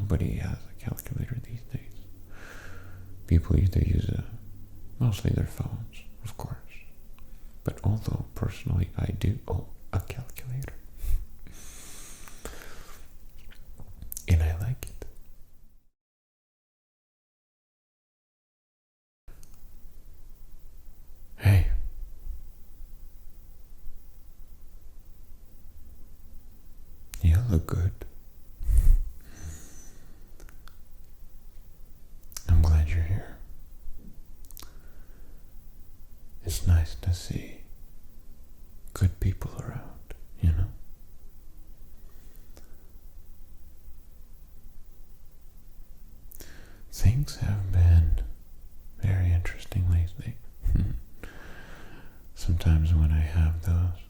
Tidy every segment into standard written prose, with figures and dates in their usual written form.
Nobody has a calculator these days. People either use mostly their phones, of course. But although personally I do own a calculator. And I like it. Hey. You look good. I'm glad you're here. It's nice to see good people around, you know? Things have been very interesting lately. Sometimes when I have those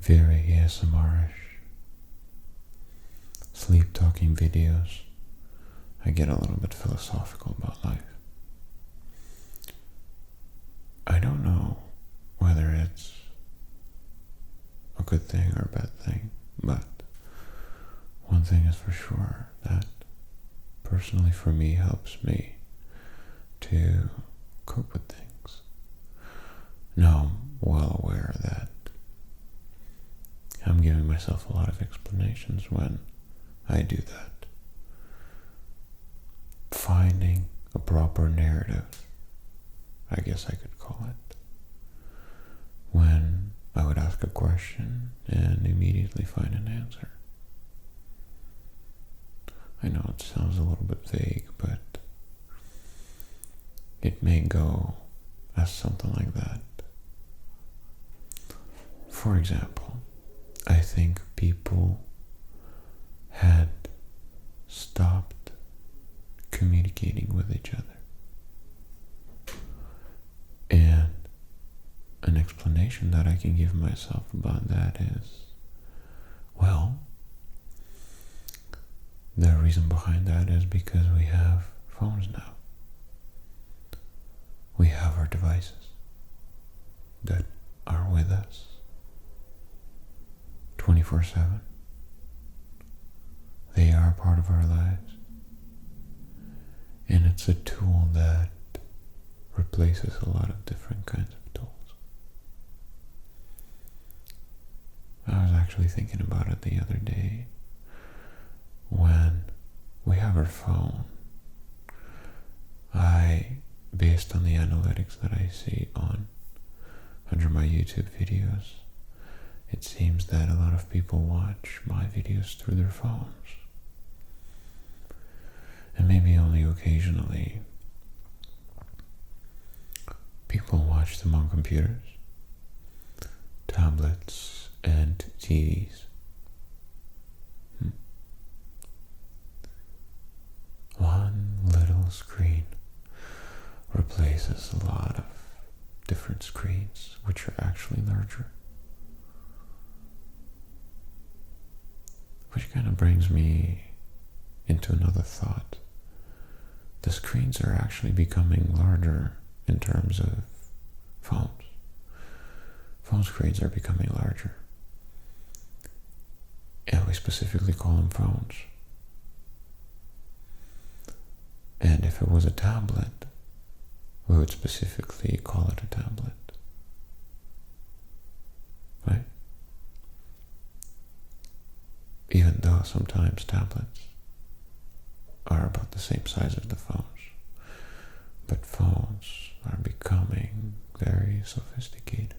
very ASMR-ish sleep talking videos, I get a little bit philosophical about life. I don't know whether it's a good thing or a bad thing, but one thing is for sure, that personally for me helps me to cope with things. Now I'm well aware that I'm giving myself a lot of explanations when I do that. Finding a proper narrative, I guess I could call it, when I would ask a question and immediately find an answer. I know it sounds a little bit vague, but it may go as something like that. For example, I think people had stopped communicating with each other. And an explanation that I can give myself about that is, well, the reason behind that is because we have phones now. We have our devices that are with us 24/7. They are part of our lives. And it's a tool that replaces a lot of different kinds of tools. I was actually thinking about it the other day. When we have our phone, based on the analytics that I see under my YouTube videos, it seems that a lot of people watch my videos through their phones. And maybe only occasionally people watch them on computers, tablets, and TVs. One little screen replaces a lot of different screens, which are actually larger. Which kind of brings me into another thought. The screens are actually becoming larger in terms of phones. Phone screens are becoming larger. And we specifically call them phones. And if it was a tablet, we would specifically call it a tablet. Right? Even though sometimes tablets are about the same size as the phones. But phones are becoming very sophisticated.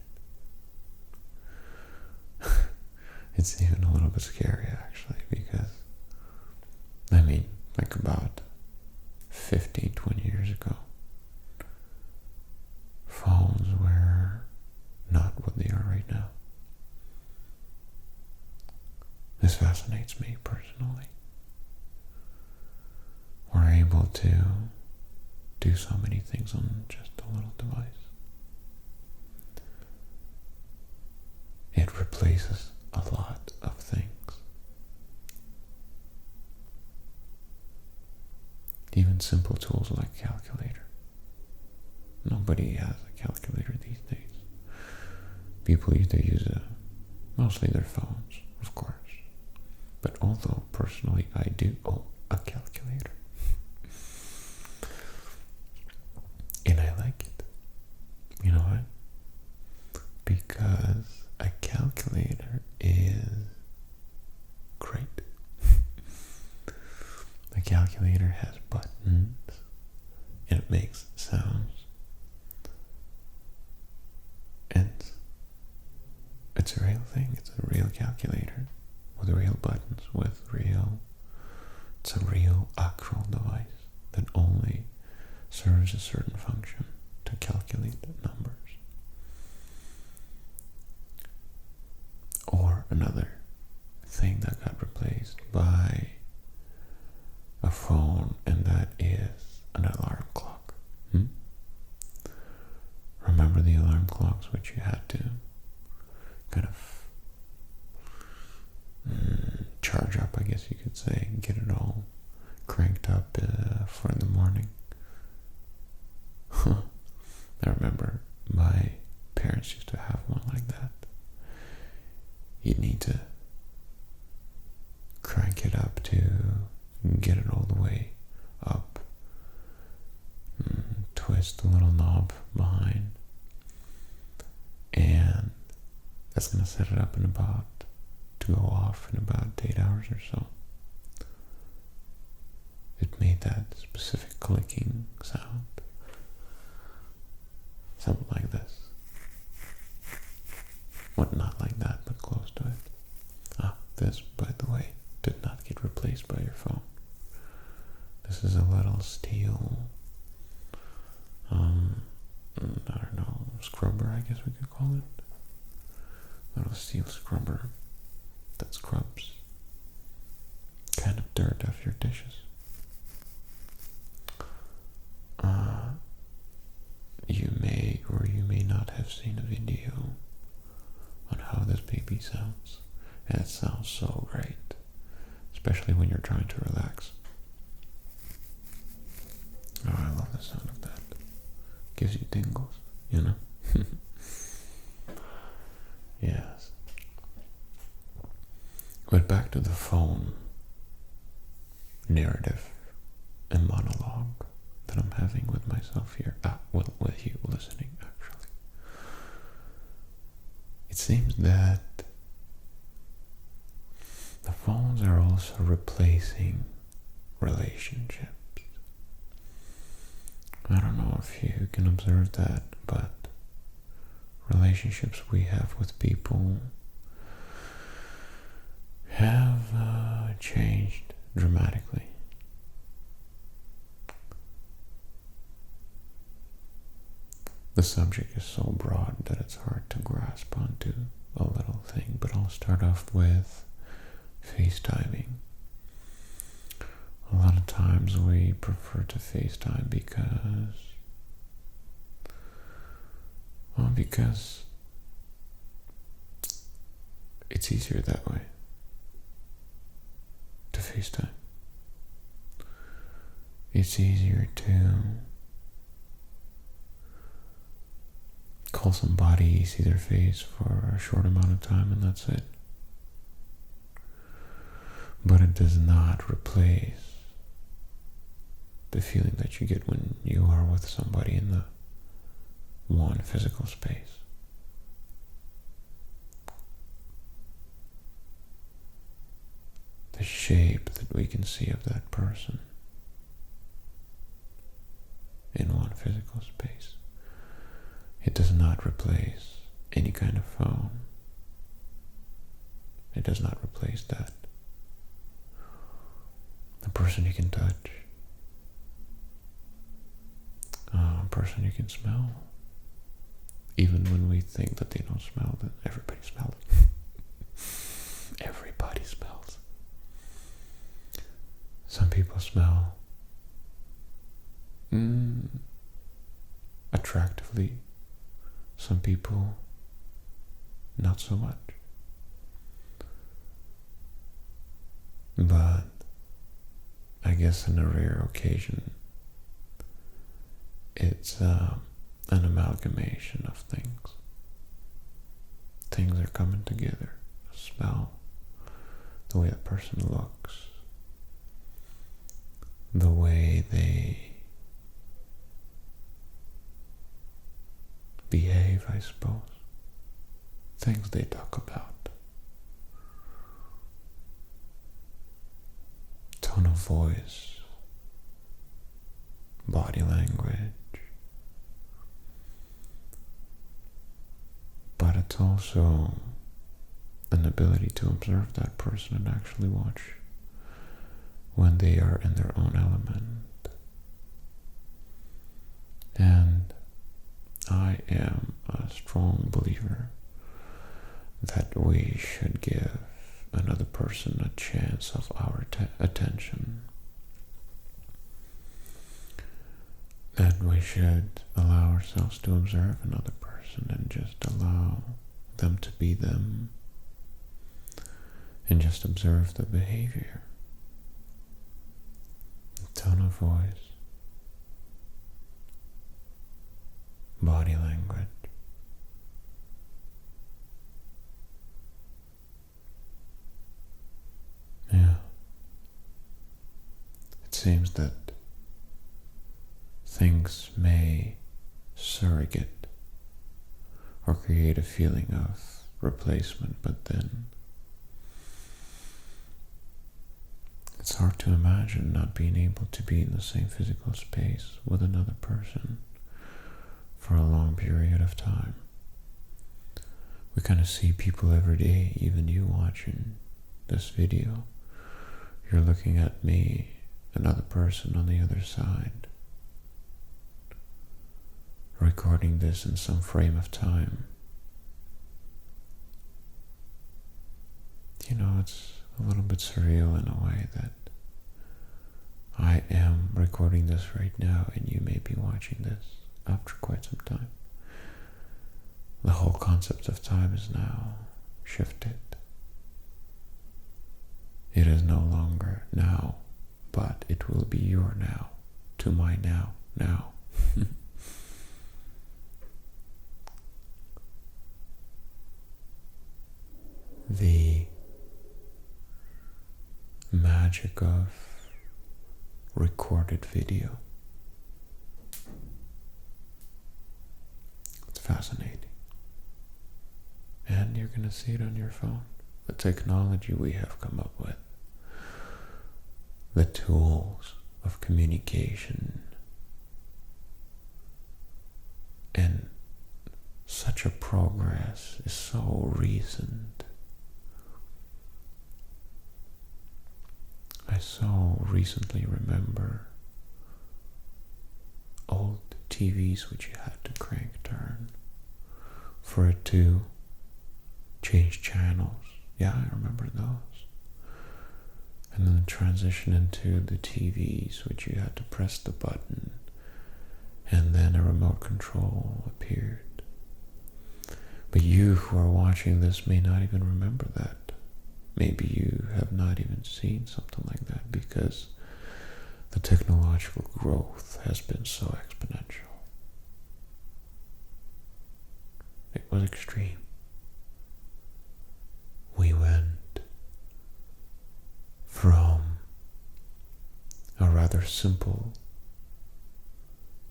It's even a little bit scary actually, because like about 15, 20 years ago, phones were not what they are right now. This fascinates me personally. We're able to do so many things on just a little device. It replaces a lot of things. Even simple tools like calculator. Nobody has a calculator these days. People either use mostly their phones, of course. But although personally I do own a calculator, and I like it. You know what? Because a calculator is great. The calculator has buttons and it makes sounds. And it's a real thing. It's a real calculator with real buttons, it's a real actual device that only serves a certain function to calculate numbers. Or another thing that got replaced by a phone, and that is an alarm clock. Remember the alarm clocks which you had to kind of charge up, I guess you could say, get it all cranked up for the morning? I remember my parents used to have one like that. You'd need to crank it up to get it all the way up, twist the little knob behind, and that's going to set it up to go off in about 8 hours or so. It made that specific clicking sound. Something like this. Well, not like that, but close to it. This, by the way, did not get replaced by your phone. This is a little steel, I don't know, scrubber, I guess we could call it. Little steel scrubber that scrubs kind of dirt off your dishes. You may or you may not have seen a video on how this baby sounds, and it sounds so great, especially when you're trying to relax. Oh, I love the sound of that. Gives you tingles, you know? Yes. But back to the phone narrative and monologue that I'm having with myself here. With you listening, actually. It seems that the phones are also replacing relationships. I don't know if you can observe that, but relationships we have with people have changed dramatically. The subject is so broad that it's hard to grasp onto a little thing, but I'll start off with FaceTiming. A lot of times we prefer to FaceTime because it's easier that way, to FaceTime. It's easier to call somebody, see their face for a short amount of time, and that's it. But it does not replace the feeling that you get when you are with somebody in the one physical space. The shape that we can see of that person in one physical space. It does not replace any kind of phone. It does not replace that. A person you can touch. A person you can smell. Even when we think that they don't smell, that everybody smells it. Everybody smells. Some people smell attractively. Some people not so much. But I guess on a rare occasion it's an amalgamation of things. Things are coming together. The smell, the way a person looks, the way they behave, I suppose, things they talk about, tone of voice, body language, but it's also an ability to observe that person and actually watch when they are in their own element. And I am a strong believer that we should give another person a chance of our attention. That we should allow ourselves to observe another person and just allow them to be them and just observe the behavior, the tone of voice, body language. Yeah. It seems that things may surrogate or create a feeling of replacement, but then it's hard to imagine not being able to be in the same physical space with another person for a long period of time. We kind of see people every day, even you watching this video. You're looking at me, another person on the other side, recording this in some frame of time. You know, it's a little bit surreal in a way that I am recording this right now and you may be watching this after quite some time. The whole concept of time is now shifted. It is no longer now, but it will be your now to my now. The magic of recorded video. It's fascinating. And you're going to see it on your phone. The technology we have come up with. The tools of communication. And such a progress is so recent. I so recently remember old TVs which you had to crank turn for it to change channels. Yeah, I remember those. And then the transition into the TVs which you had to press the button and then a remote control appeared. But you who are watching this may not even remember that. Maybe you have not even seen something like that because the technological growth has been so exponential. It was extreme. We went from a rather simple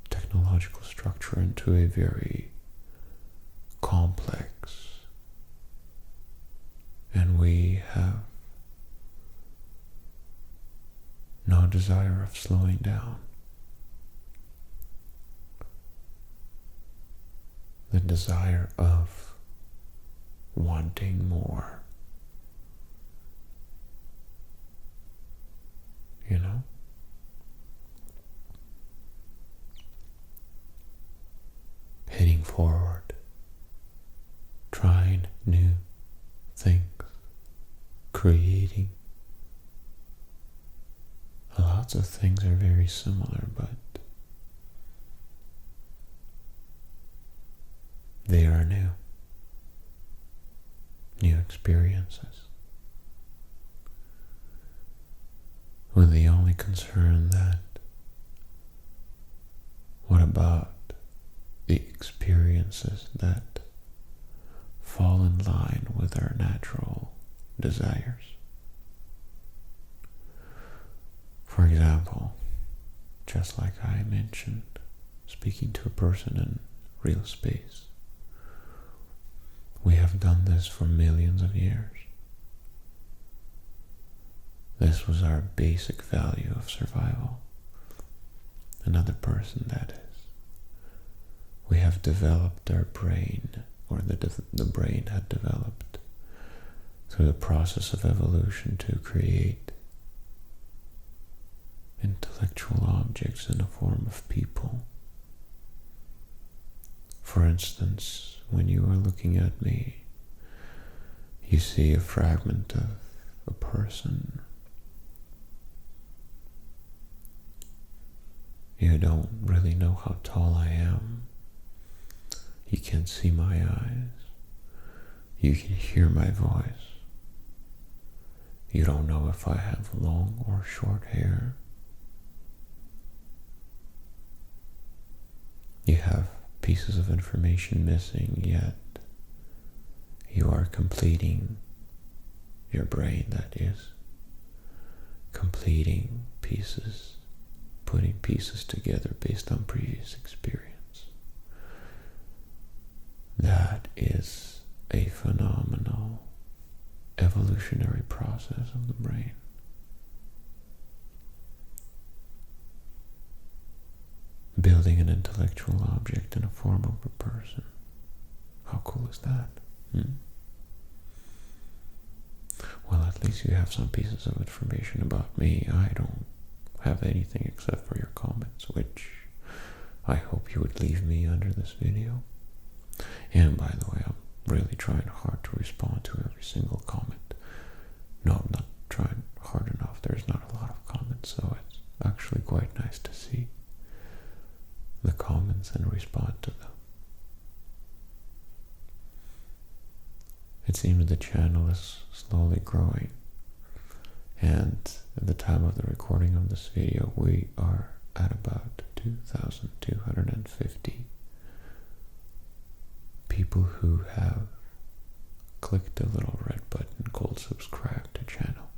technological structure into a very complex, and we have no desire of slowing down. The desire of wanting more. You know? Heading forward. Trying new things. Creating. Lots of things are very similar, but they are new. New experiences. With the only concern that what about the experiences that fall in line with our natural desires? For example, just like I mentioned, speaking to a person in real space. We have done this for millions of years. This was our basic value of survival. Another person, that is. We have developed our brain, or the brain had developed through the process of evolution to create intellectual objects in the form of people. For instance, when you are looking at me, you see a fragment of a person. You don't really know how tall I am. You can't see my eyes. You can hear my voice. You don't know if I have long or short hair. You have pieces of information missing, yet you are completing your brain, that is, completing pieces, putting pieces together based on previous experience. That is a phenomenal evolutionary process of the brain. Building an intellectual object in the form of a person. How cool is that? Well, at least you have some pieces of information about me. I don't have anything except for your comments, which I hope you would leave me under this video. And by the way, I'm really trying hard to respond to every single comment. No, I'm not trying hard enough. There's not a lot of comments, so it's actually quite nice to see the comments and respond to them. It seems the channel is slowly growing, and at the time of the recording of this video, we are at about 2,250 people who have clicked the little red button called subscribe to channel.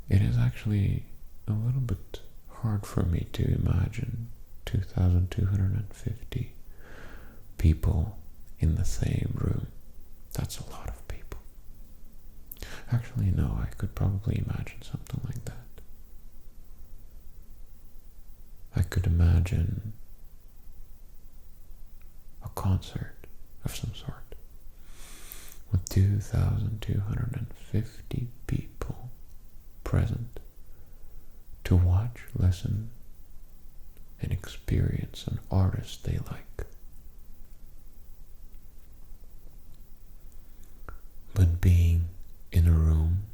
It is actually a little bit hard for me to imagine 2,250 people in the same room. That's a lot of people. Actually, no, I could probably imagine something like that. I could imagine a concert of some sort with 2,250 people present to watch, listen, and experience an artist they like. But being in a room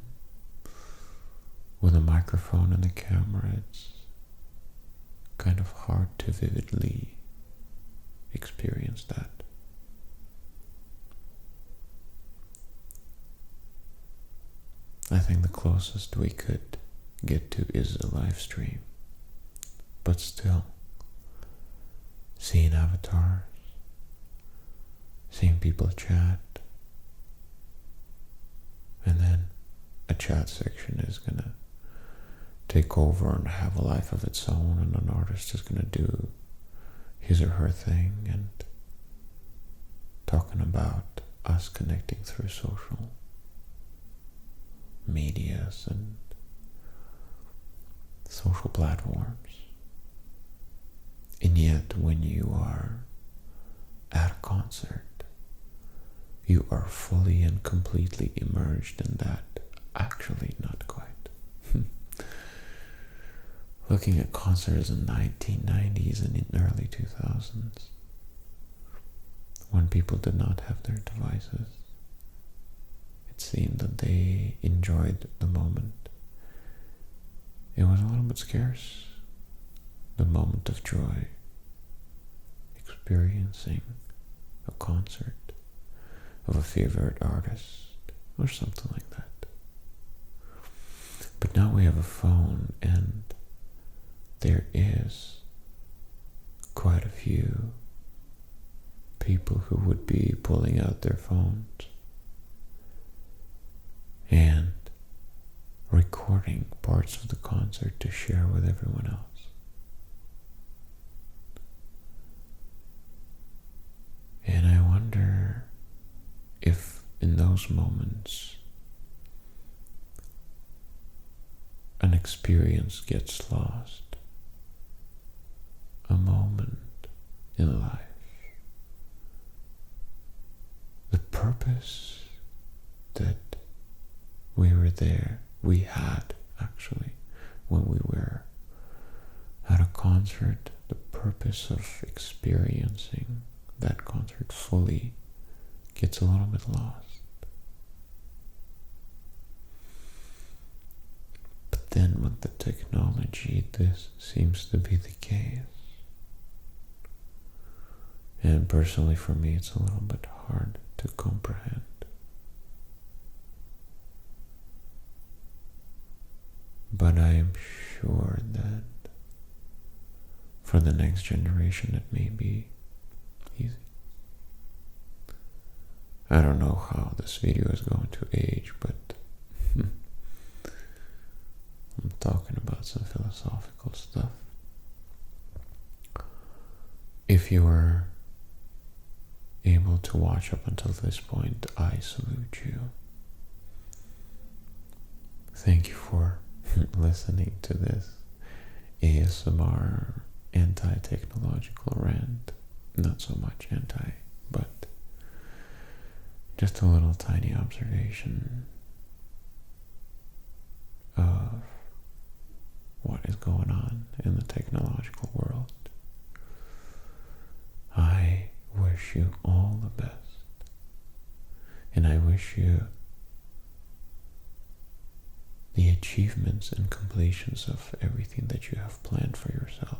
with a microphone and a camera, it's kind of hard to vividly experience that. I think the closest we could get to is a live stream, but still, seeing avatars, seeing people chat, and then a chat section is gonna take over and have a life of its own, and an artist is gonna do his or her thing, and talking about us connecting through social medias and social platforms. And yet when you are at a concert, you are fully and completely immersed in that. Actually, not quite. Looking at concerts in the 1990s and in early 2000s, when people did not have their devices, it seemed that they enjoyed the moment. It was a little bit scarce, the moment of joy, experiencing a concert of a favorite artist or something like that. But now we have a phone, and there is quite a few people who would be pulling out their phones and recording recording parts of the concert to share with everyone else. And I wonder if in those moments an experience gets lost, a moment in life. The purpose that we had actually, when we were at a concert, the purpose of experiencing that concert fully gets a little bit lost. But then with the technology, this seems to be the case. And personally for me, it's a little bit hard to comprehend. But I am sure that for the next generation it may be easy. I don't know how this video is going to age, but I'm talking about some philosophical stuff. If you were able to watch up until this point, I salute you. Thank you for listening to this ASMR anti-technological rant. Not so much anti, but just a little tiny observation of what is going on in the technological world. I wish you all the best, and I wish you the achievements and completions of everything that you have planned for yourself.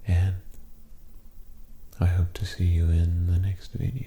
And I hope to see you in the next video.